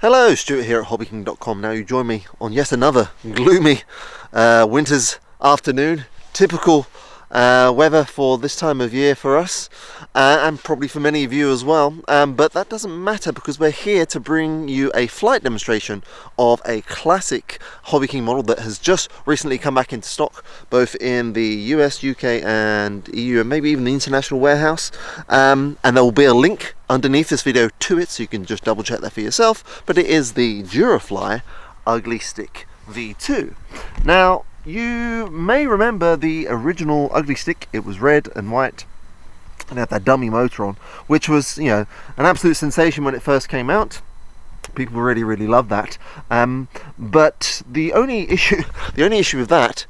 Hello, Stuart here at hobbyking.com. Now you join me on yet another gloomy winter's afternoon. Typical weather for this time of year for us, and probably for many of you as well, but that doesn't matter because we're here to bring you a flight demonstration of a classic Hobbyking model that has just recently come back into stock, both in the US, UK and EU, and maybe even the international warehouse, and there will be a link underneath this video to it, so you can just double check that for yourself. But it is the Durafly Ugly Stick V2. Now, you may remember the original Ugly Stick. It was red and white and had that dummy motor on, which was, you know, an absolute sensation when it first came out. People really loved that. But the only issue with that,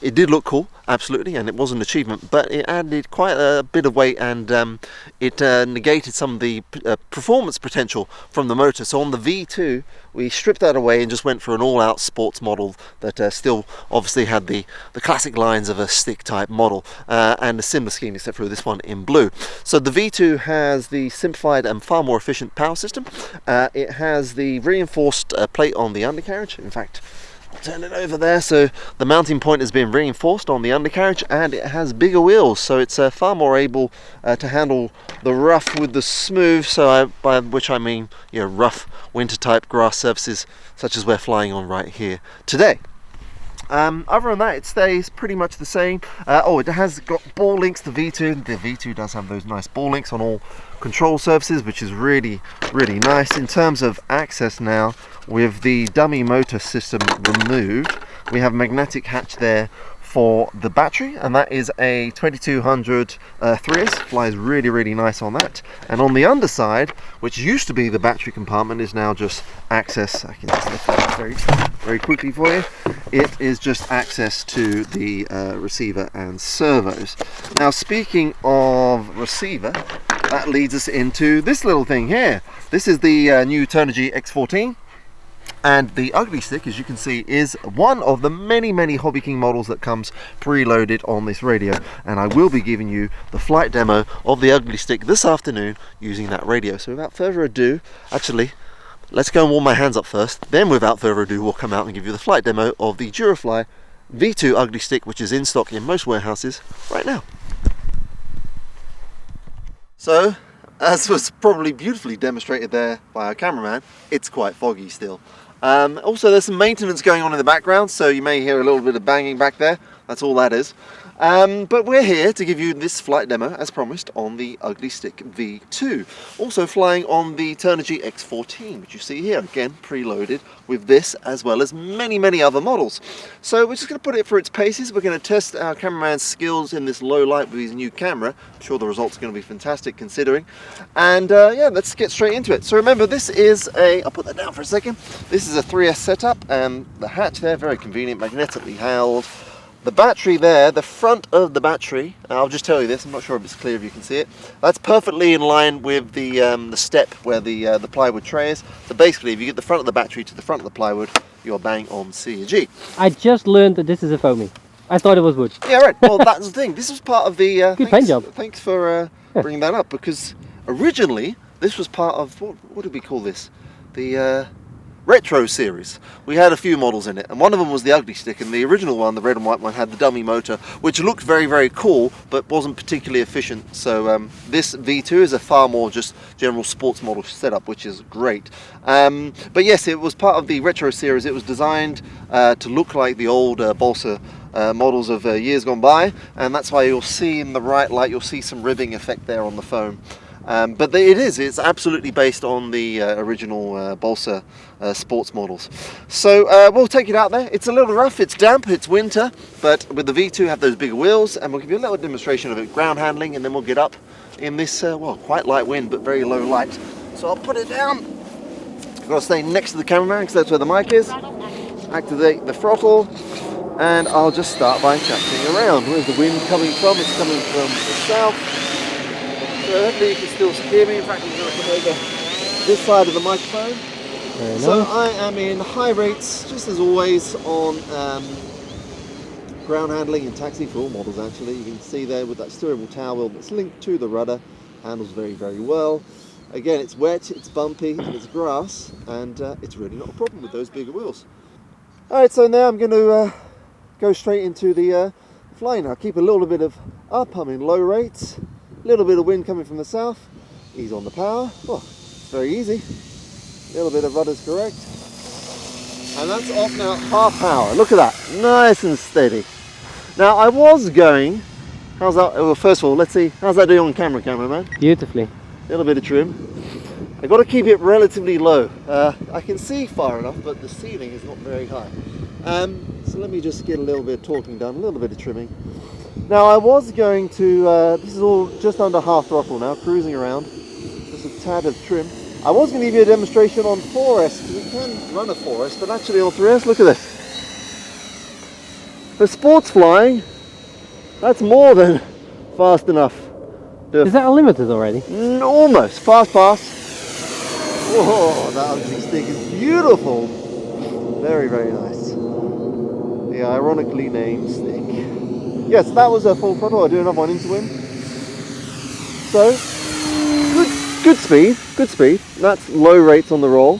it did look cool, absolutely, and it was an achievement, but it added quite a bit of weight, and it negated some of the performance potential from the motor. So on the V2, we stripped that away and just went for an all-out sports model that still obviously had the classic lines of a stick-type model, and a similar scheme, except for this one in blue. So the V2 has the simplified and far more efficient power system. It has the reinforced plate on the undercarriage. In fact, turn it over there, so the mounting point has been reinforced on the undercarriage, and it has bigger wheels, so it's far more able to handle the rough with the smooth. So by which I mean, you know, rough winter type grass surfaces such as we're flying on right here today. Other than that, it stays pretty much the same. It has got ball links. The V2 does have those nice ball links on all control surfaces, which is really nice. In terms of access now, with the dummy motor system removed, we have a magnetic hatch there for the battery, and that is a 2200 3S. Flies really nice on that. And on the underside, which used to be the battery compartment, is now just access. I can just lift that very quickly for you. It is just access to the receiver and servos. Now, speaking of receiver, that leads us into this little thing here. This is the new Turnigy X14. And the Ugly Stick, as you can see, is one of the many Hobbyking models that comes preloaded on this radio. And I will be giving you the flight demo of the Ugly Stick this afternoon using that radio. So without further ado, actually, let's go and warm my hands up first. Then without further ado, we'll come out and give you the flight demo of the Durafly V2 Ugly Stick, which is in stock in most warehouses right now. So, as was probably beautifully demonstrated there by our cameraman, it's quite foggy still. Also, there's some maintenance going on in the background, so you may hear a little bit of banging back there. That's all that is. But we're here to give you this flight demo, as promised, on the Ugly Stick V2. Also flying on the Turnigy X14, which you see here, again, preloaded with this, as well as many other models. So we're just going to put it through its paces. We're going to test our cameraman's skills in this low light with his new camera. I'm sure the results are going to be fantastic, considering. And yeah, let's get straight into it. So remember, this is I'll put that down for a second. This is a 3S setup, and the hatch there, very convenient, magnetically held. The battery there, the front of the battery, I'll just tell you this, I'm not sure if it's clear if you can see it, that's perfectly in line with the step where the plywood tray is. So basically, if you get the front of the battery to the front of the plywood, you're bang on C and G. I just learned that this is a foamy. I thought it was wood. Yeah, right. Well, that's the thing. This was part of the... Good paint job. Thanks for bringing that up, because originally, this was part of, what did we call this? The... retro series. We had a few models in it, and one of them was the Ugly Stick, and the original one, the red and white one, had the dummy motor, which looked very cool, but wasn't particularly efficient. So this V2 is a far more just general sports model setup, which is great. But yes, it was part of the retro series. It was designed to look like the old balsa models of years gone by, and that's why you'll see in the right light, you'll see some ribbing effect there on the foam. But it's absolutely based on the original balsa sports models. So we'll take it out there. It's a little rough, it's damp, it's winter, but with the V2 have those bigger wheels, and we'll give you a little demonstration of it, ground handling, and then we'll get up in this, well, quite light wind, but very low light. So I'll put it down. I've got to stay next to the cameraman because that's where the mic is. Activate the throttle, and I'll just start by chatting around. Where's the wind coming from? It's coming from the south. So hopefully you can still hear me. In fact, I'm going to come over this side of the microphone. So I am in high rates, just as always, on ground handling and taxi for all models actually. You can see there with that steerable tower wheel that's linked to the rudder, handles very well. Again, it's wet, it's bumpy, and it's grass, and it's really not a problem with those bigger wheels. Alright, so now I'm going to go straight into the fly now. Keep a little bit of up, I'm in low rates, a little bit of wind coming from the south, ease on the power. Oh, it's very easy. A little bit of rudder's correct. And that's off now, half power. Look at that, nice and steady. Now I was going, how's that, well first of all, let's see, how's that doing on camera, cameraman? Beautifully. A little bit of trim. I've got to keep it relatively low. I can see far enough, but the ceiling is not very high. So let me just get a little bit of talking done, a little bit of trimming. Now I was going to, this is all just under half throttle now, cruising around, just a tad of trim. I was going to give you a demonstration on 4S, because we can run a 4S, but actually on 3S, look at this. For sports flying, that's more than fast enough. Is that unlimited already? Almost. Fast pass. Whoa, that ugly stick is beautiful. Very, very nice. The ironically named stick. Yes, that was a full throttle. I'll do another one into wind. So, good speed, good speed. That's low rates on the roll.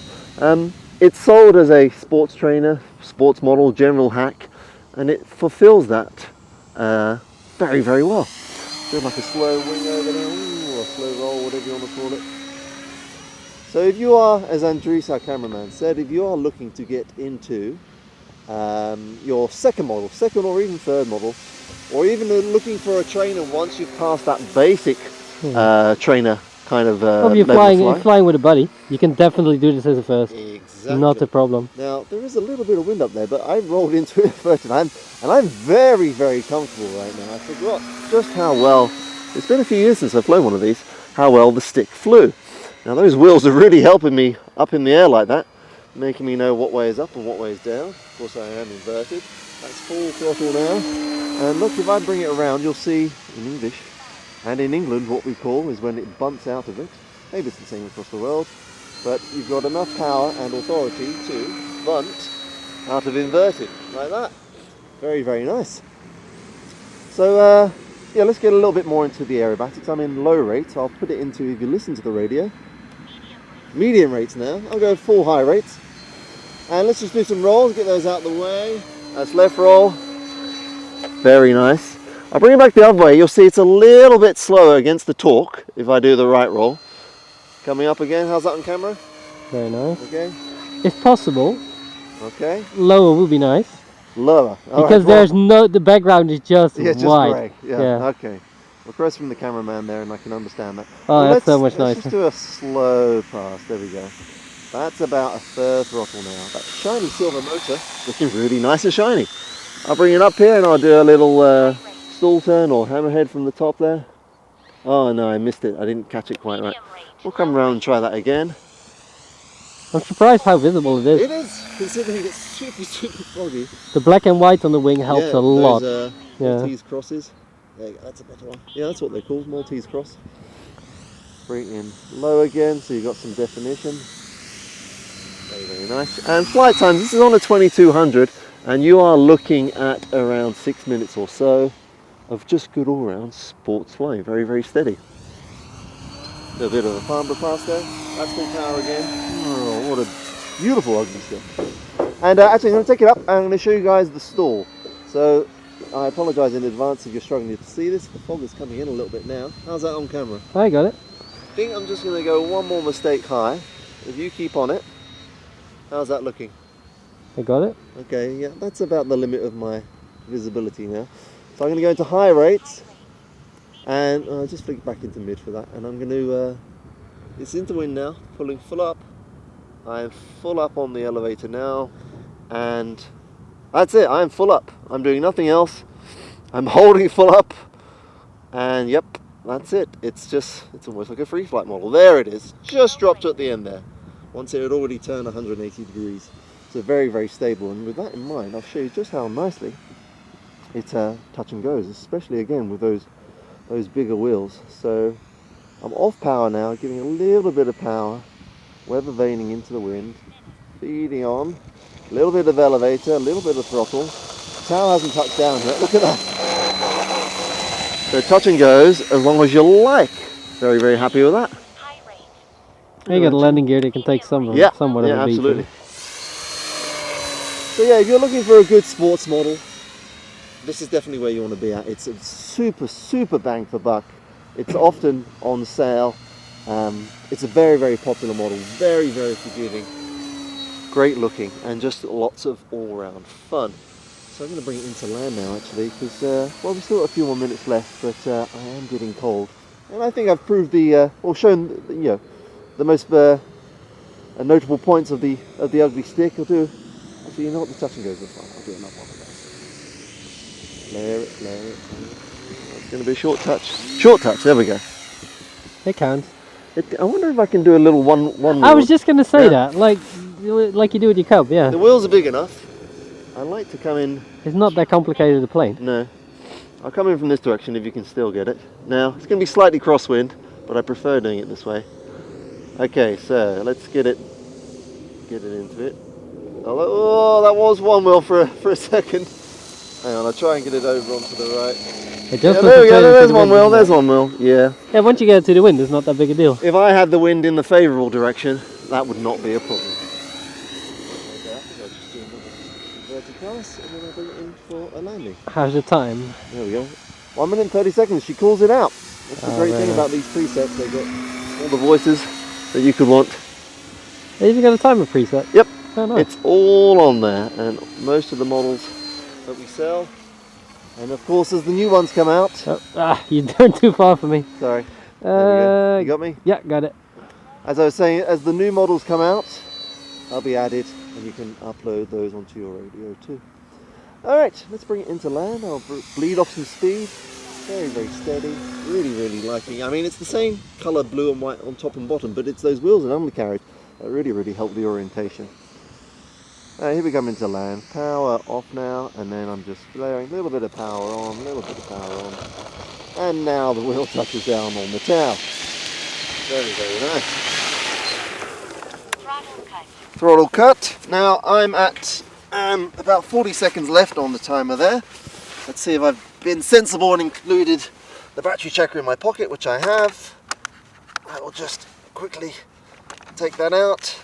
It's sold as a sports trainer, sports model, general hack, and it fulfills that very, very well. Feels like a slow wing over there, or a slow roll, whatever you want to call it. So if you are, as Andres, our cameraman, said, if you are looking to get into your second model, second or even third model, or even looking for a trainer once you've passed that basic trainer kind of well, if you're flying with a buddy, you can definitely do this as a first. Exactly. Not a problem. Now, there is a little bit of wind up there, but I rolled into it first, and I'm very, very comfortable right now. I forgot just how well, it's been a few years since I've flown one of these, how well the stick flew. Now those wheels are really helping me up in the air like that, making me know what way is up and what way is down. Of course I am inverted. That's full throttle now. And look, if I bring it around, you'll see in English and in England what we call is when it bunts out of it. Maybe it's the same across the world, but you've got enough power and authority to bunt out of inverted, like that. Very, very nice. So yeah, let's get a little bit more into the aerobatics. I'm in low rates. I'll put it into, if you listen to the radio, medium rates now. I'll go full high rates. And let's just do some rolls, get those out of the way. That's left roll. Very nice. I'll bring it back the other way. You'll see it's a little bit slower against the torque if I do the right roll. Coming up again. How's that on camera? Very nice. Okay. If possible, okay, lower would be nice. Lower. Because there's no, the background is just just white. grey. Yeah. Okay. Request from the cameraman there, and I can understand that. Oh, well, that's so much let's nicer. just do a slow pass. There we go. That's about a third throttle now. That shiny silver motor looking really nice and shiny. I'll bring it up here and I'll do a little stall turn or hammerhead from the top there. Oh no, I missed it. I didn't catch it quite right. We'll come around and try that again. I'm surprised how visible it is. It is, considering it's super, super foggy. The black and white on the wing helps a lot. Those, Maltese crosses. There you go, that's a better one. Yeah, that's what they're called, Maltese cross. Bring it in low again, so you've got some definition. Very, very nice. And flight times, this is on a 2200, and you are looking at around 6 minutes or so of just good all-round sports flying. Very, very steady. A bit of a farmer pass there. That's full power again. Oh, what a beautiful ugly stick. And actually, I'm going to take it up and I'm going to show you guys the stall. So, I apologise in advance if you're struggling to see this. The fog is coming in a little bit now. How's that on camera? I got it. I think I'm just going to go one more mistake high. If you keep on it, how's that looking? I got it. Okay, yeah, that's about the limit of my visibility now. So I'm going to go into high rates, and I'll just flick back into mid for that, and I'm going to, it's into wind now, pulling full up. I'm full up on the elevator now, and that's it, I'm full up. I'm doing nothing else. I'm holding full up, and yep, that's it. It's almost like a free flight model. There it is, just dropped at the end there. Once it had already turned 180 degrees. So very, very stable, and with that in mind, I'll show you just how nicely it touch and goes, especially again with those bigger wheels. So I'm off power now, giving a little bit of power, weather vaning into the wind, feeding on, a little bit of elevator, a little bit of throttle. Tail hasn't touched down yet, look at that. So touch and goes as long as you like. Very, very happy with that. You got a landing gear that can take somewhat yeah, of a beating. absolutely. So yeah, if you're looking for a good sports model, this is definitely where you want to be at. It's a super bang for buck. It's often on sale. It's a very popular model, very forgiving, great looking, and just lots of all-round fun. So I'm going to bring it into land now, actually, because well, we've still got a few more minutes left, but I am getting cold, and I think I've proved shown the most notable points of the ugly stick. I'll do. Actually, you know what? The touch and goes are fine. I'll do another one of those. Flare it. It's going to be a short touch. Short touch. There we go. It counts. I wonder if I can do a little one. I was just going to say that, like you do with your cub, yeah. The wheels are big enough. I like to come in. It's not that complicated a plane. No. I'll come in from this direction if you can still get it. Now, it's going to be slightly crosswind, but I prefer doing it this way. Okay, so let's get it into it. Oh, that was one wheel for a second. Hang on, I'll try and get it over onto the right. There we go, there's one wheel, yeah. Yeah, once you get it to the wind, it's not that big a deal. If I had the wind in the favourable direction, that would not be a problem. Verticalis, and then I'll bring it in for a landing. How's the time? There we go. 1 minute and 30 seconds, she calls it out. That's the great thing nice. about these presets, they got all the voices that you could want. They even got a timer preset. Yep, Oh, nice. it's all on there, and most of the models that we sell. And of course, as the new ones come out. You turned too far for me. Sorry. There we go. You got me? Yeah, got it. As I was saying, as the new models come out, they'll be added, and you can upload those onto your radio too. All right, let's bring it into land. I'll bleed off some speed. Very steady. Really liking. I mean, it's the same colour, blue and white on top and bottom, but it's those wheels and undercarriage that really help the orientation. Here we come into land. Power off now, and then I'm just flaring. A little bit of power on, a little bit of power on. And now the wheel touches down on the tail. Very nice. Throttle cut. Now I'm at about 40 seconds left on the timer there. Let's see if I've been sensible and included the battery checker in my pocket, which I have. I will just quickly take that out.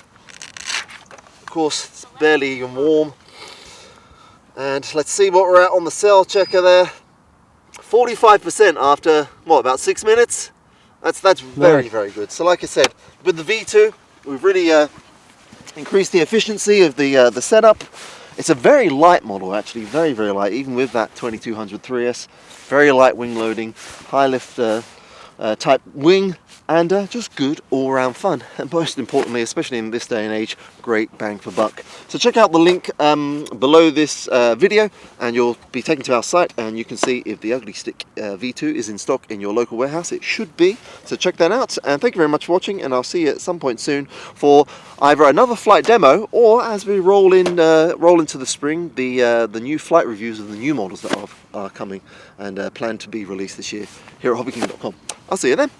Of course, it's barely even warm. And let's see what we're at on the cell checker there. 45% after, what, about 6 minutes? That's very good. So like I said, with the V2, we've really increased the efficiency of the setup. It's a very light model, actually, very light, even with that 2200 3S. Very light wing loading, high lift type wing, and just good all-round fun, and most importantly, especially in this day and age, great bang for buck. So check out the link below this video, and you'll be taken to our site, and you can see if the Ugly Stick V2 is in stock in your local warehouse. It should be, so check that out, and thank you very much for watching, and I'll see you at some point soon for either another flight demo, or as we roll into the spring, the new flight reviews of the new models that are coming and planned to be released this year here at hobbyking.com. I'll see you then.